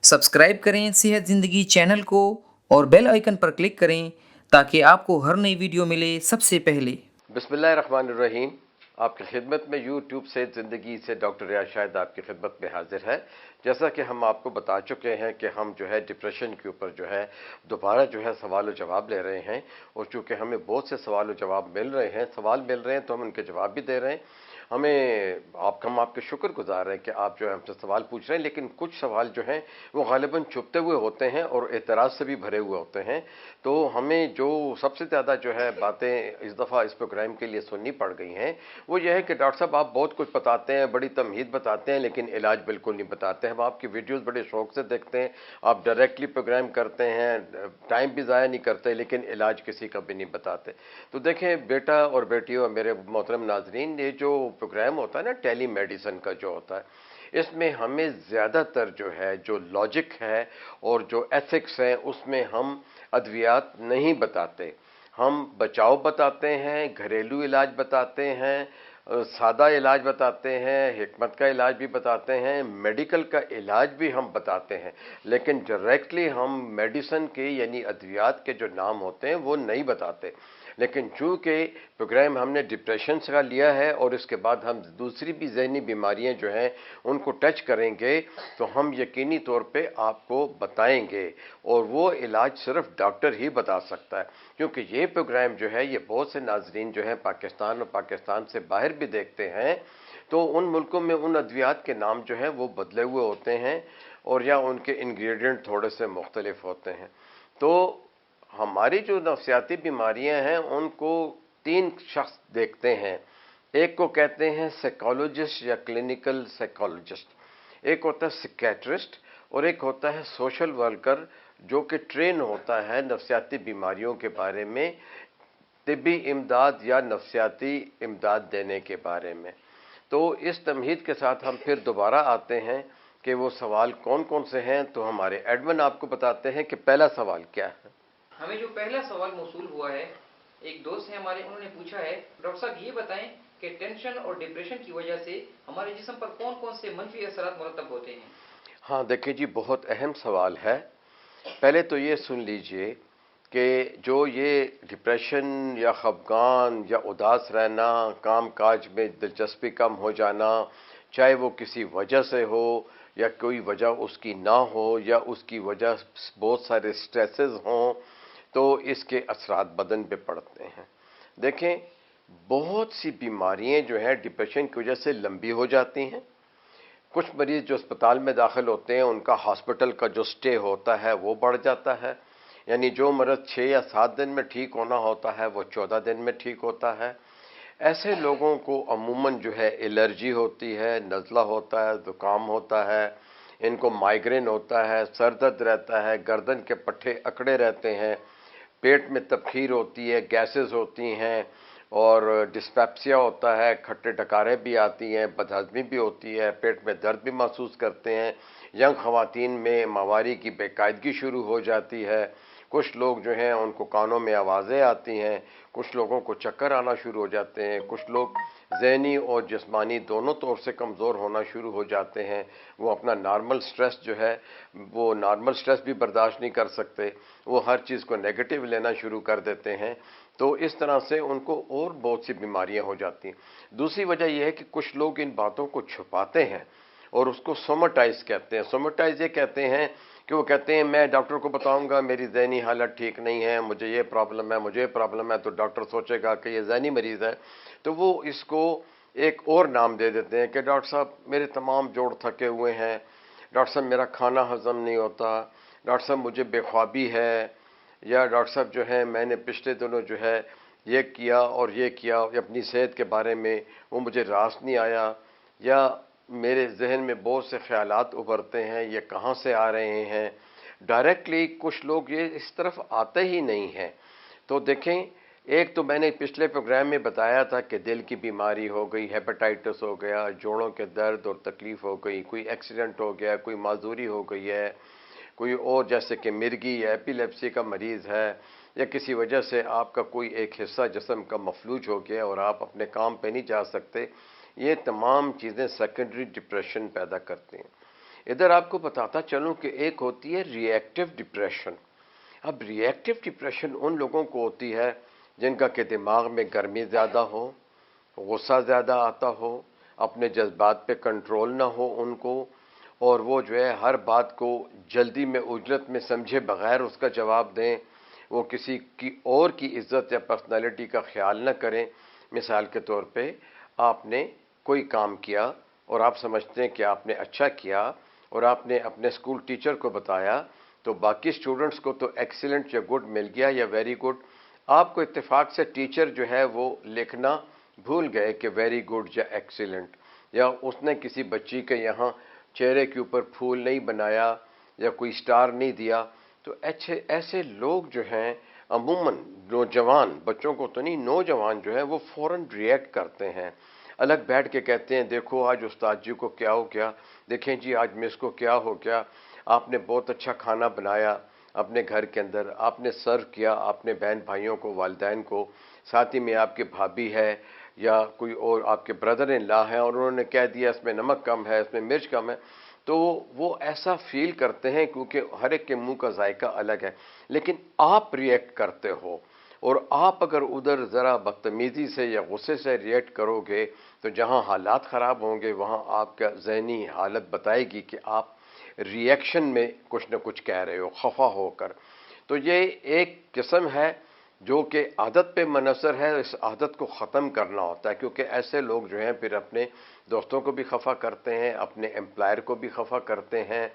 Subscribe करें सेहत ज़िंदगी चैनल को और बेल आइकन पर क्लिक करें ताकि आपको हर नई वीडियो मिले सबसे पहले। बिस्मिल्लाहिर्रहमानिर्रहीम। आपकी खिदमत में यूट्यूब से ज़िंदगी से डॉक्टर रियाज शाहिद आपकी खिदमत में हाजिर है। जैसा कि हम आपको बता चुके हैं कि हम जो है डिप्रेशन के ऊपर जो है दोबारा जो है सवाल और जवाब ले रहे हैं, और चूँकि हमें बहुत से सवाल और जवाब मिल रहे हैं तो हम उनके जवाब भी दे रहे हैं। हम आपके शुक्रगुजार हैं कि आप जो है हमसे सवाल पूछ रहे हैं, लेकिन कुछ सवाल जो हैं वो गालिबन छुपते हुए होते हैं और एतराज़ से भी भरे हुए होते हैं। तो हमें जो सबसे ज़्यादा जो है बातें इस दफ़ा इस प्रोग्राम के लिए सुननी पड़ गई हैं, वो ये है कि डॉक्टर साहब आप बहुत कुछ बताते हैं, बड़ी तमहीद बताते हैं, लेकिन इलाज बिल्कुल नहीं बताते हैं। हम आपकी वीडियोस बड़े शौक से देखते हैं, आप डायरेक्टली प्रोग्राम करते हैं, टाइम भी ज़ाया नहीं करते, लेकिन इलाज किसी का भी नहीं बताते। तो देखें बेटा और बेटियों, मेरे मोहतरम नाजरीन, ये जो प्रोग्राम होता है ना टेली मेडिसिन का जो होता है, इसमें हमें ज़्यादातर जो है जो लॉजिक है और जो एथिक्स है उसमें हम अद्वियात नहीं बताते। हम बचाव बताते हैं, घरेलू इलाज बताते हैं, सादा इलाज बताते हैं, हिकमत का इलाज भी बताते हैं, मेडिकल का इलाज भी हम बताते हैं, लेकिन डायरेक्टली हम मेडिसिन के यानी अद्वियात के जो नाम होते हैं वो नहीं बताते। लेकिन चूँकि प्रोग्राम हमने डिप्रेशन का लिया है और इसके बाद हम दूसरी भी ज़हनी बीमारियां जो हैं उनको टच करेंगे, तो हम यकीनी तौर पे आपको बताएंगे, और वो इलाज सिर्फ डॉक्टर ही बता सकता है। क्योंकि ये प्रोग्राम जो है ये बहुत से नाजरीन जो है पाकिस्तान और पाकिस्तान से बाहर भी देखते हैं, तो उन मुल्कों में उन अद्वियात के नाम जो हैं वो बदले हुए होते हैं, और या उनके इंग्रेडिएंट थोड़े से मुख्तलिफ होते हैं। तो हमारी जो नफ्सियाती बीमारियां हैं उनको तीन शख्स देखते हैं। एक को कहते हैं साइकोलॉजिस्ट या क्लिनिकल साइकोलॉजिस्ट, एक होता है सिकेट्रिस्ट, और एक होता है सोशल वर्कर, जो कि ट्रेन होता है नफ्सियाती बीमारियों के बारे में, तिब्बी इमदाद या नफ्सियाती इमदाद देने के बारे में। तो इस तमहीद के साथ हम फिर दोबारा आते हैं कि वो सवाल कौन कौन से हैं। तो हमारे एडमिन आपको बताते हैं कि पहला सवाल क्या है। हमें जो पहला सवाल मौसूल हुआ है, एक दोस्त है हमारे, उन्होंने पूछा है, डॉक्टर साहब ये बताएं कि टेंशन और डिप्रेशन की वजह से हमारे जिस्म पर कौन कौन से मंफी असरात मुरतब होते हैं। हाँ देखिए जी, बहुत अहम सवाल है। पहले तो ये सुन लीजिए कि जो ये डिप्रेशन या खफगान या उदास रहना, काम काज में दिलचस्पी कम हो जाना, चाहे वो किसी वजह से हो या कोई वजह उसकी ना हो, या उसकी वजह बहुत सारे स्ट्रेसेस हों, तो इसके असरात बदन पे पड़ते हैं। देखें, बहुत सी बीमारियां जो हैं डिप्रेशन की वजह से लंबी हो जाती हैं। कुछ मरीज जो अस्पताल में दाखिल होते हैं उनका हॉस्पिटल का जो स्टे होता है वो बढ़ जाता है, यानी जो मरीज 6 या 7 दिन में ठीक होना होता है वो 14 दिन में ठीक होता है। ऐसे लोगों को अमूमन जो है एलर्जी होती है, नज़ला होता है, ज़ुकाम होता है, इनको माइग्रेन होता है, सर दर्द रहता है, गर्दन के पट्टे अकड़े रहते हैं, पेट में तबखीर होती है, गैसेस होती हैं, और डिस्पेप्सिया होता है, खट्टे डकारें भी आती हैं, बदहज़मी भी होती है, पेट में दर्द भी महसूस करते हैं। यंग ख़वातीन में माहवारी की बेकायदगी शुरू हो जाती है। कुछ लोग जो हैं उनको कानों में आवाज़ें आती हैं, कुछ लोगों को चक्कर आना शुरू हो जाते हैं, कुछ लोग ज़हनी और जिस्मानी दोनों तौर से कमज़ोर होना शुरू हो जाते हैं। वो अपना नॉर्मल स्ट्रेस जो है वो नॉर्मल स्ट्रेस भी बर्दाश्त नहीं कर सकते, वो हर चीज़ को नेगेटिव लेना शुरू कर देते हैं। तो इस तरह से उनको और बहुत सी बीमारियां हो जाती हैं। दूसरी वजह यह है कि कुछ लोग इन बातों को छुपाते हैं और उसको सोमेटाइज कहते हैं। सोमेटाइज ये कहते हैं कि वो कहते हैं मैं डॉक्टर को बताऊंगा मेरी ज़हनी हालत ठीक नहीं है, मुझे ये प्रॉब्लम है, मुझे ये प्रॉब्लम है, तो डॉक्टर सोचेगा कि ये ज़हनी मरीज़ है, तो वो इसको एक और नाम दे देते हैं कि डॉक्टर साहब मेरे तमाम जोड़ थके हुए हैं, डॉक्टर साहब मेरा खाना हजम नहीं होता, डॉक्टर साहब मुझे बेख्वाबी है, या डॉक्टर साहब जो है मैंने पिछले दिनों जो है ये किया और ये किया, अपनी सेहत के बारे में वो मुझे रास नहीं आया, या मेरे जहन में बहुत से ख्यालात उभरते हैं, ये कहाँ से आ रहे हैं। डायरेक्टली कुछ लोग ये इस तरफ आते ही नहीं हैं। तो देखें, एक तो मैंने पिछले प्रोग्राम में बताया था कि दिल की बीमारी हो गई, हेपेटाइटिस हो गया, जोड़ों के दर्द और तकलीफ़ हो गई, कोई एक्सीडेंट हो गया, कोई माजूरी हो गई है, कोई और जैसे कि मिर्गी या एपिलेप्सी का मरीज़ है, या किसी वजह से आपका कोई एक हिस्सा जिस्म का मफलूज हो गया और आप अपने काम पे नहीं जा सकते, ये तमाम चीज़ें सेकेंडरी डिप्रेशन पैदा करती हैं। ادھر آپ کو بتاتا چلوں کہ ایک ہوتی ہے ری ایکٹیو ڈپریشن. اب ری ایکٹیو ڈپریشن ان لوگوں کو ہوتی ہے جن کا کہ دماغ میں گرمی زیادہ ہو، غصہ زیادہ آتا ہو، اپنے جذبات پہ کنٹرول نہ ہو ان کو، اور وہ جو ہے ہر بات کو جلدی میں اجلت میں سمجھے بغیر اس کا جواب دیں، وہ کسی کی اور کی عزت یا پرسنالٹی کا خیال نہ کریں. مثال کے طور پہ آپ نے کوئی کام کیا اور آپ سمجھتے ہیں کہ آپ نے اچھا کیا اور آپ نے اپنے اسکول ٹیچر کو بتایا تو باقی اسٹوڈنٹس کو تو ایکسیلنٹ یا گڈ مل گیا یا ویری گڈ. آپ کو اتفاق سے ٹیچر جو ہے وہ لکھنا بھول گئے کہ ویری گڈ یا ایکسیلنٹ، یا اس نے کسی بچی کے یہاں چہرے کے اوپر پھول نہیں بنایا یا کوئی سٹار نہیں دیا. تو ایسے لوگ جو ہیں عموماً نوجوان، بچوں کو تو نہیں، نوجوان جو ہے وہ فوراً ریئیکٹ کرتے ہیں، الگ بیٹھ کے کہتے ہیں دیکھو آج استاد جی کو کیا ہو گیا، دیکھیں جی آج مس کو کیا ہو گیا، آپ نے بہت اچھا کھانا بنایا اپنے گھر کے اندر، آپ نے سرو کیا اپنے بہن بھائیوں کو، والدین کو، ساتھ ہی میں آپ کی بھابھی ہے یا کوئی اور آپ کے بردر ان لا ہے اور انہوں نے کہہ دیا اس میں نمک کم ہے، اس میں مرچ کم ہے. تو وہ ایسا فیل کرتے ہیں کیونکہ ہر ایک کے منہ کا ذائقہ الگ ہے. لیکن آپ ریئیکٹ کرتے ہو، اور آپ اگر ادھر ذرا بدتمیزی سے یا غصے سے ریئیکٹ کرو گے تو جہاں حالات خراب ہوں گے وہاں آپ کا ذہنی حالت بتائے گی کہ آپ ریئیکشن میں کچھ نہ کچھ کہہ رہے ہو خفا ہو کر. تو یہ ایک قسم ہے جو کہ عادت پہ منحصر ہے. اس عادت کو ختم کرنا ہوتا ہے کیونکہ ایسے لوگ جو ہیں پھر اپنے دوستوں کو بھی خفا کرتے ہیں، اپنے امپلائر کو بھی خفا کرتے ہیں،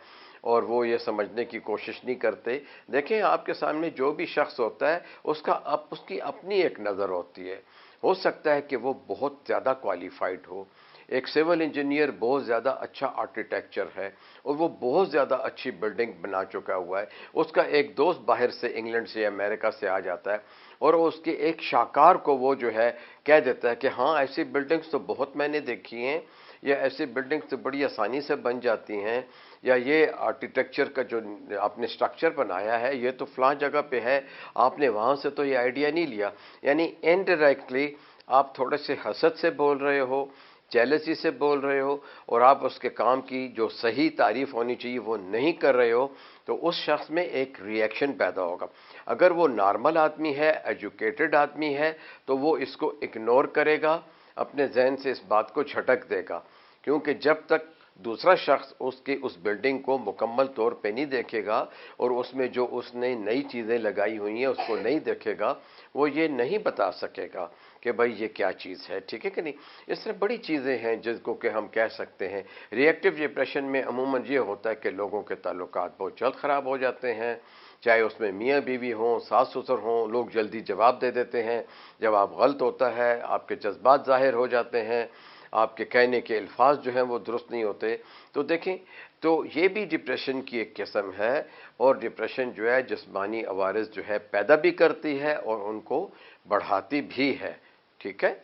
اور وہ یہ سمجھنے کی کوشش نہیں کرتے. دیکھیں آپ کے سامنے جو بھی شخص ہوتا ہے اس کی اپنی ایک نظر ہوتی ہے. ہو سکتا ہے کہ وہ بہت زیادہ کوالیفائڈ ہو، ایک سول انجینئر بہت زیادہ اچھا آرکیٹیکچر ہے اور وہ بہت زیادہ اچھی بلڈنگ بنا چکا ہوا ہے. اس کا ایک دوست باہر سے انگلینڈ سے یا امریکہ سے آ جاتا ہے اور اس کے ایک شاہکار کو وہ جو ہے کہہ دیتا ہے کہ ہاں ایسی بلڈنگز تو بہت میں نے دیکھی ہیں، یا ایسی بلڈنگز تو بڑی آسانی سے بن جاتی ہیں، یا یہ آرکیٹیکچر کا جو آپ نے سٹرکچر بنایا ہے یہ تو فلاں جگہ پہ ہے، آپ نے وہاں سے تو یہ آئیڈیا نہیں لیا. یعنی انڈائریکٹلی آپ تھوڑے سے حسد سے بول رہے ہو، جیلسی سے بول رہے ہو، اور آپ اس کے کام کی جو صحیح تعریف ہونی چاہیے وہ نہیں کر رہے ہو، تو اس شخص میں ایک ریئیکشن پیدا ہوگا. اگر وہ نارمل آدمی ہے، ایجوکیٹڈ آدمی ہے، تو وہ اس کو اگنور کرے گا، اپنے ذہن سے اس بات کو جھٹک دے گا. کیونکہ جب تک دوسرا شخص اس بلڈنگ کو مکمل طور پہ نہیں دیکھے گا اور اس میں جو اس نے نئی چیزیں لگائی ہوئی ہیں اس کو نہیں دیکھے گا، وہ یہ نہیں بتا سکے گا کہ بھائی یہ کیا چیز ہے. ٹھیک ہے کہ نہیں؟ اس طرح بڑی چیزیں ہیں جس کو کہ ہم کہہ سکتے ہیں. ری ایکٹیو ڈپریشن میں عموماً یہ ہوتا ہے کہ لوگوں کے تعلقات بہت جلد خراب ہو جاتے ہیں، چاہے اس میں میاں بیوی ہوں، ساس سسر ہوں، لوگ جلدی جواب دے دیتے ہیں، جواب غلط ہوتا ہے، آپ کے جذبات ظاہر ہو جاتے ہیں، آپ کے کہنے کے الفاظ جو ہیں وہ درست نہیں ہوتے. تو دیکھیں، تو یہ بھی ڈپریشن کی ایک قسم ہے، اور ڈپریشن جو ہے جسمانی عوارض جو ہے پیدا بھی کرتی ہے اور ان کو بڑھاتی بھی ہے. ٹھیک ہے؟